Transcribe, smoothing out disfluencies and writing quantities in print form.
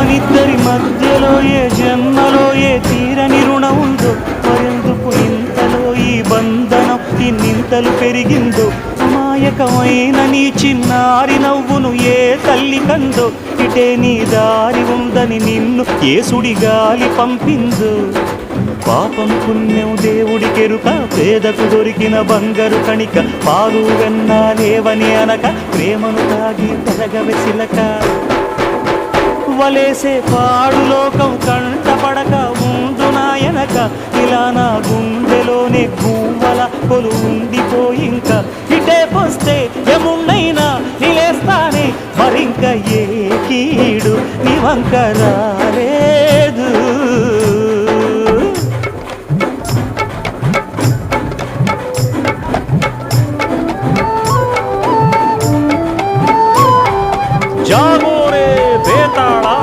మనిద్దరి మధ్యలో ఏ జన్మలో ఏ తీరని రుణం ఉందో, మరెందుకు ఇంతలో ఈ బంధనం ఇన్నింతలు పెరిగిందో. అమాయకమైన నీ చిన్నారి నవ్వును ఏ తల్లి కందో, ఇటే నీ దారి ఉందని నిన్ను ఏ సుడిగాలి పంపిందో. పాపం పుణ్యం దేవుడికెరుక, పేదకు దొరికిన బంగారు కణిక, పాలు వెన్నా లేవని అనక ప్రేమను తాగి పెరగవె చిలక. వలేసే పాడు లోకం కంటపడక ఉండు నాయనక, ఇలా నా గుండెలోనే గువ్వల కొలు ఉండిపోయింక. ఇటే పోస్తే ఎమున్నైనా నిలేస్తానే, మరింక ఏ కీడు నీ వంక రారే